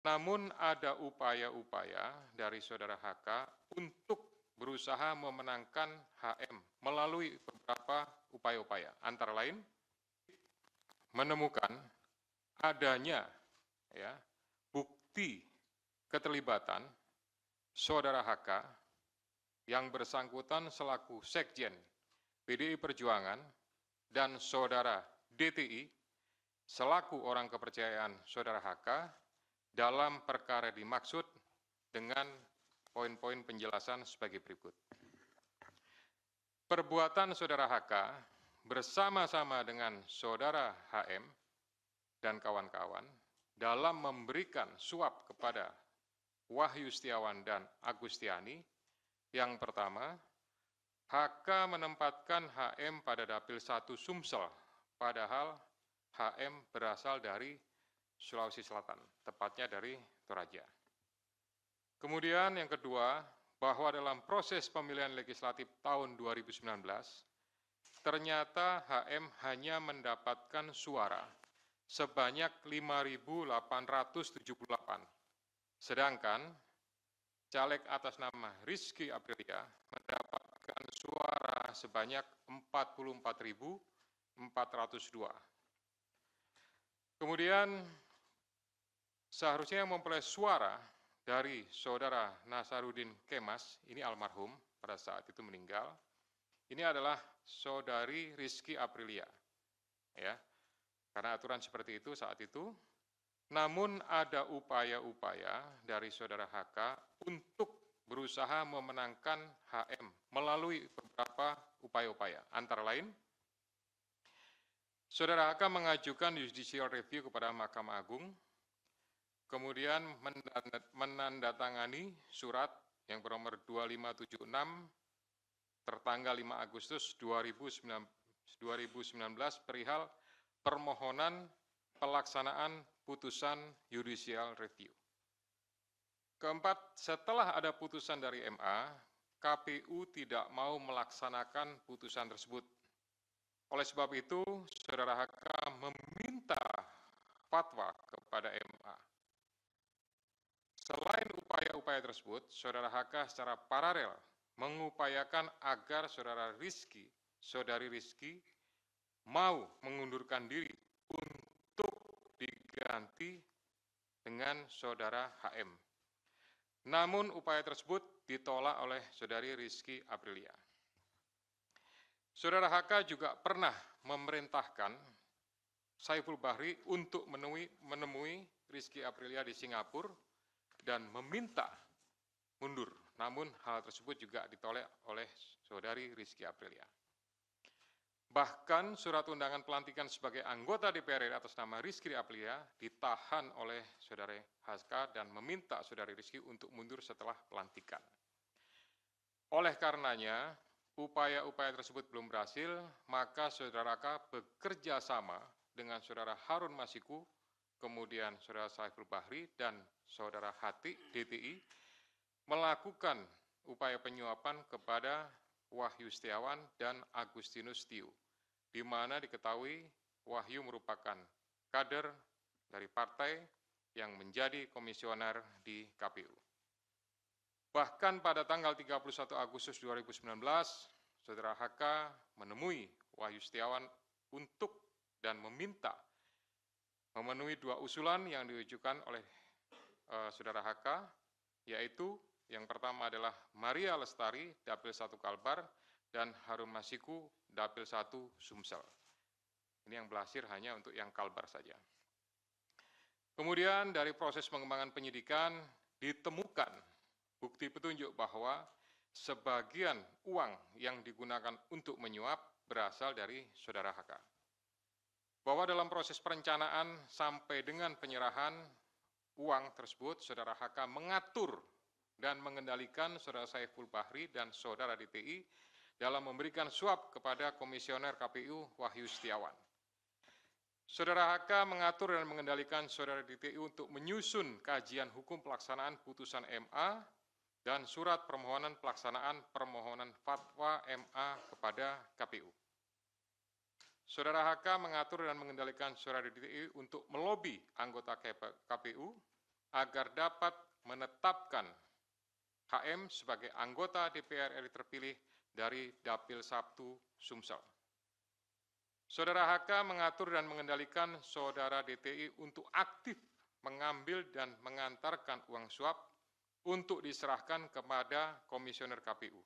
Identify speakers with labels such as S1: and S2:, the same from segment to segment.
S1: Namun ada upaya-upaya dari saudara HK untuk berusaha memenangkan HM melalui beberapa upaya-upaya. Antara lain, menemukan adanya bukti keterlibatan saudara HK yang bersangkutan selaku Sekjen PDI Perjuangan dan saudara DTI selaku orang kepercayaan saudara HK dalam perkara dimaksud dengan poin-poin penjelasan sebagai berikut. Perbuatan saudara HK bersama-sama dengan saudara HM dan kawan-kawan dalam memberikan suap kepada Wahyu Setiawan dan Agustiani. Yang pertama, HK menempatkan HM pada Dapil 1 Sumsel, padahal HM berasal dari Sulawesi Selatan, tepatnya dari Toraja. Kemudian yang kedua, bahwa dalam proses pemilihan legislatif tahun 2019, ternyata HM hanya mendapatkan suara sebanyak 5.878, sedangkan caleg atas nama Rizky Aprilia mendapatkan suara sebanyak 44.402. Kemudian seharusnya yang memperoleh suara dari saudara Nasaruddin Kemas, ini almarhum pada saat itu meninggal, ini adalah saudari Rizky Aprilia, ya, karena aturan seperti itu saat itu. Namun ada upaya-upaya dari saudara HK untuk berusaha memenangkan HM melalui beberapa upaya-upaya. Antara lain, saudara HK mengajukan judicial review kepada Mahkamah Agung, kemudian menandatangani surat yang bernomor 2576 tertanggal 5 Agustus 2019 perihal permohonan pelaksanaan putusan judicial review. Keempat, setelah ada putusan dari MA, KPU tidak mau melaksanakan putusan tersebut. Oleh sebab itu, saudara HK meminta fatwa kepada MA. Selain upaya-upaya tersebut, saudara HK secara paralel mengupayakan agar saudari Rizky mau mengundurkan diri untuk diganti dengan saudara HM. Namun upaya tersebut ditolak oleh saudari Rizky Aprilia. Saudara HK juga pernah memerintahkan Saiful Bahri untuk menemui Rizky Aprilia di Singapura dan meminta mundur. Namun hal tersebut juga ditolak oleh saudari Rizky Aprilia. Bahkan surat undangan pelantikan sebagai anggota DPR RI atas nama Rizky Aprilia ditahan oleh saudara HK dan meminta saudari Rizky untuk mundur setelah pelantikan. Oleh karenanya, upaya-upaya tersebut belum berhasil, maka saudara HK bekerja sama dengan saudara Harun Masiku, kemudian saudara Saiful Bahri dan saudara Hati DTI melakukan upaya penyuapan kepada Wahyu Setiawan dan Agustinus Tio, di mana diketahui Wahyu merupakan kader dari partai yang menjadi komisioner di KPU. Bahkan pada tanggal 31 Agustus 2019, saudara HK menemui Wahyu Setiawan untuk dan meminta memenuhi dua usulan yang diajukan oleh saudara HK, yaitu yang pertama adalah Maria Lestari, Dapil 1 Kalbar, dan Harun Masiku, Dapil 1 Sumsel. Ini yang berhasil hanya untuk yang Kalbar saja. Kemudian dari proses pengembangan penyidikan ditemukan bukti petunjuk bahwa sebagian uang yang digunakan untuk menyuap berasal dari saudara HK. Bahwa dalam proses perencanaan sampai dengan penyerahan uang tersebut, saudara HK mengatur dan mengendalikan saudara Saiful Bahri dan saudara DTI dalam memberikan suap kepada komisioner KPU Wahyu Setiawan. Saudara HK mengatur dan mengendalikan saudara DTI untuk menyusun kajian hukum pelaksanaan putusan MA dan surat permohonan pelaksanaan permohonan fatwa MA kepada KPU. Saudara HK mengatur dan mengendalikan saudara DTI untuk melobi anggota KPU agar dapat menetapkan HM sebagai anggota DPR RI terpilih dari Dapil 1 Sumsel. Saudara HK mengatur dan mengendalikan saudara DTI untuk aktif mengambil dan mengantarkan uang suap untuk diserahkan kepada Komisioner KPU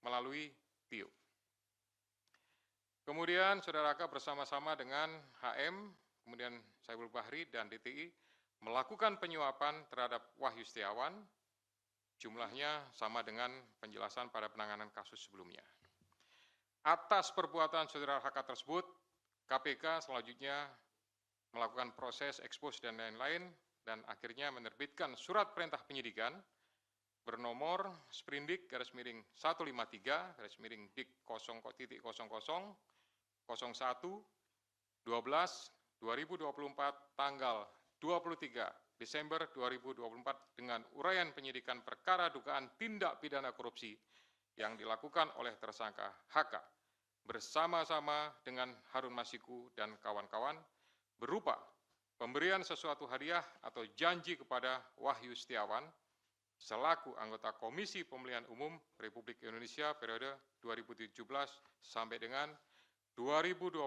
S1: melalui TIO. Kemudian saudara HK bersama-sama dengan HM, kemudian Saiful Bahri dan DTI melakukan penyuapan terhadap Wahyu Setiawan, jumlahnya sama dengan penjelasan pada penanganan kasus sebelumnya. Atas perbuatan saudara HK tersebut, KPK selanjutnya melakukan proses ekspos dan lain-lain dan akhirnya menerbitkan surat perintah penyidikan bernomor Sprindik _153 _dik 0.00 01 12 2024 tanggal 23 Desember 2024 dengan uraian penyidikan perkara dugaan tindak pidana korupsi yang dilakukan oleh tersangka HK bersama-sama dengan Harun Masiku dan kawan-kawan berupa pemberian sesuatu hadiah atau janji kepada Wahyu Setiawan selaku anggota Komisi Pemilihan Umum Republik Indonesia periode 2017 sampai dengan 2022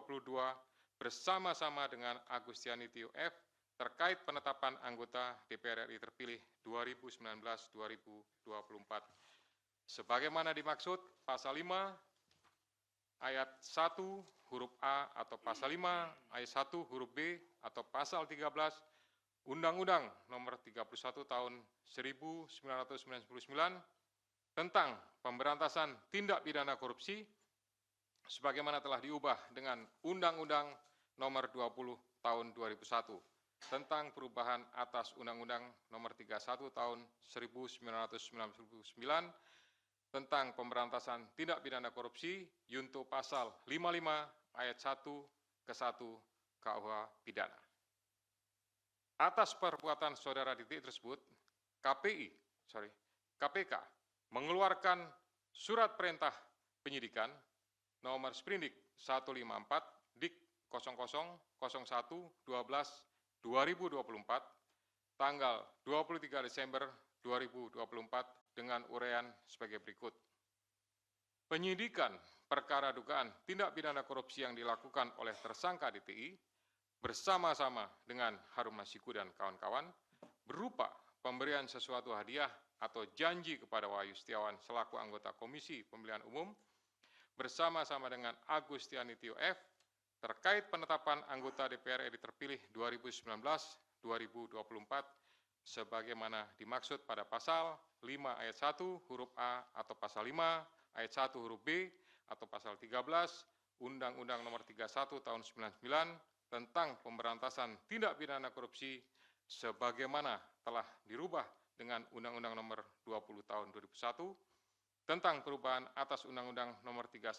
S1: bersama-sama dengan Agustiani Tio F terkait penetapan anggota DPR RI terpilih 2019-2024. Sebagaimana dimaksud pasal 5 ayat 1 huruf A atau pasal 5 ayat 1 huruf B atau pasal 13 Undang-Undang Nomor 31 Tahun 1999 tentang pemberantasan tindak pidana korupsi sebagaimana telah diubah dengan Undang-Undang Nomor 20 Tahun 2001 tentang perubahan atas Undang-Undang Nomor 31 Tahun 1999 tentang pemberantasan tindak pidana korupsi junto pasal 55 ayat 1 ke 1 KUH pidana. Atas perbuatan saudara DTI tersebut, KPK mengeluarkan surat perintah penyidikan nomor Sprindik 154 dik 0001 12 2024 tanggal 23 Desember 2024 dengan uraian sebagai berikut. Penyidikan perkara dugaan tindak pidana korupsi yang dilakukan oleh tersangka DTI bersama-sama dengan Harun Masiku dan kawan-kawan berupa pemberian sesuatu hadiah atau janji kepada Wahyu Setiawan selaku anggota Komisi Pemilihan Umum bersama-sama dengan Agustiani Tio F terkait penetapan anggota DPR RI terpilih 2019-2024 sebagaimana dimaksud pada pasal 5 ayat 1 huruf A atau pasal 5 ayat 1 huruf B atau pasal 13 Undang-Undang Nomor 31 Tahun 99 tentang pemberantasan tindak pidana korupsi sebagaimana telah dirubah dengan Undang-Undang Nomor 20 Tahun 2001 tentang perubahan atas Undang-Undang Nomor 31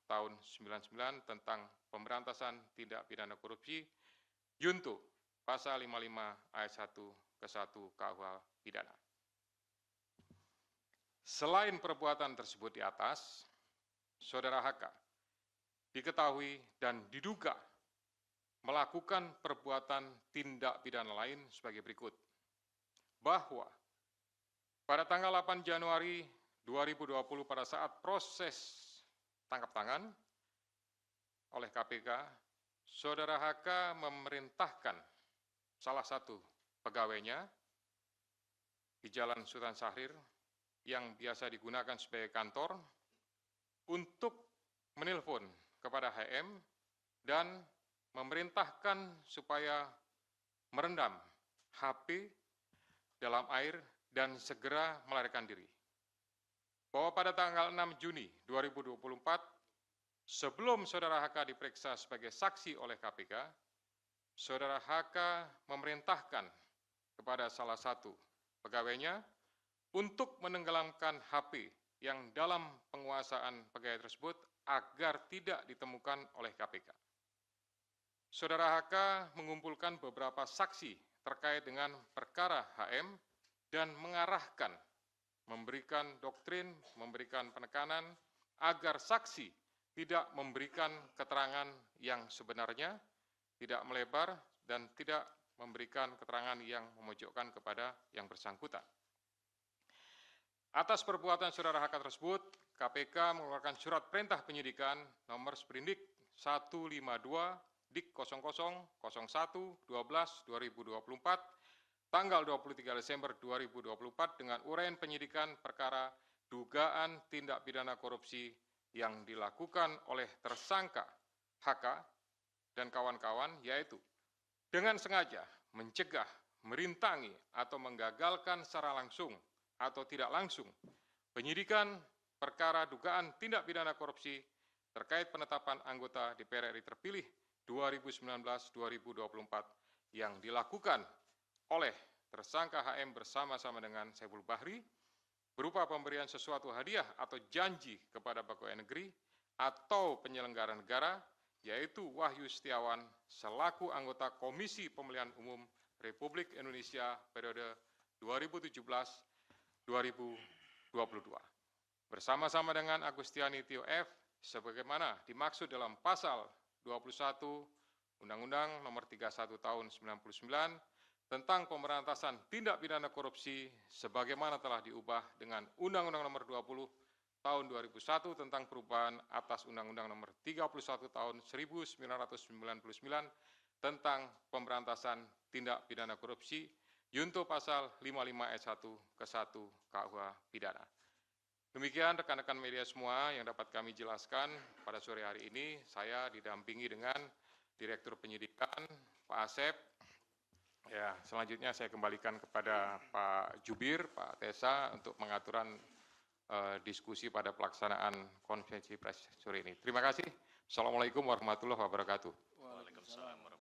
S1: Tahun 99 tentang pemberantasan tindak pidana korupsi junto pasal 55 ayat 1 ke 1 KUH pidana. Selain perbuatan tersebut di atas, saudara HK diketahui dan diduga melakukan perbuatan tindak pidana lain sebagai berikut. Bahwa pada tanggal 8 Januari 2020 pada saat proses tangkap tangan oleh KPK, saudara HK memerintahkan salah satu pegawainya di Jalan Sultan Syahrir yang biasa digunakan sebagai kantor untuk menelpon kepada HM dan memerintahkan supaya merendam HP dalam air dan segera melarikan diri. Bahwa pada tanggal 6 Juni 2024, sebelum saudara HK diperiksa sebagai saksi oleh KPK, saudara HK memerintahkan kepada salah satu pegawainya untuk menenggelamkan HP yang dalam penguasaan pegawai tersebut agar tidak ditemukan oleh KPK. Saudara HK mengumpulkan beberapa saksi terkait dengan perkara HM dan mengarahkan, memberikan doktrin, memberikan penekanan agar saksi tidak memberikan keterangan yang sebenarnya, tidak melebar dan tidak memberikan keterangan yang memojokkan kepada yang bersangkutan. Atas perbuatan saudara HK tersebut, KPK mengeluarkan surat perintah penyidikan nomor Sprindik 152 Dik 0001/12/2024 tanggal 23 Desember 2024 dengan uraian penyidikan perkara dugaan tindak pidana korupsi yang dilakukan oleh tersangka HK dan kawan-kawan, yaitu dengan sengaja mencegah, merintangi, atau menggagalkan secara langsung atau tidak langsung penyidikan perkara dugaan tindak pidana korupsi terkait penetapan anggota DPR RI terpilih 2019-2024 yang dilakukan oleh tersangka HM bersama-sama dengan Saiful Bahri berupa pemberian sesuatu hadiah atau janji kepada pegawai negeri atau penyelenggara negara, yaitu Wahyu Setiawan selaku anggota Komisi Pemilihan Umum Republik Indonesia periode 2017-2022. Bersama-sama dengan Agustiani Tio F. sebagaimana dimaksud dalam pasal 21 Undang-Undang Nomor 31 Tahun 99 tentang pemberantasan tindak pidana korupsi sebagaimana telah diubah dengan Undang-Undang Nomor 20 Tahun 2001 tentang perubahan atas Undang-Undang Nomor 31 Tahun 1999 tentang pemberantasan tindak pidana korupsi Junto Pasal 55 ayat 1 ke 1 KUH Pidana. Demikian rekan-rekan media semua yang dapat kami jelaskan pada sore hari ini. Saya didampingi dengan Direktur Penyidikan, Pak Asep. Ya, selanjutnya saya kembalikan kepada Pak Jubir, Pak Tesa untuk pengaturan diskusi pada pelaksanaan konferensi pers sore ini. Terima kasih. Assalamualaikum warahmatullahi wabarakatuh.
S2: Waalaikumsalam warahmatullahi wabarakatuh.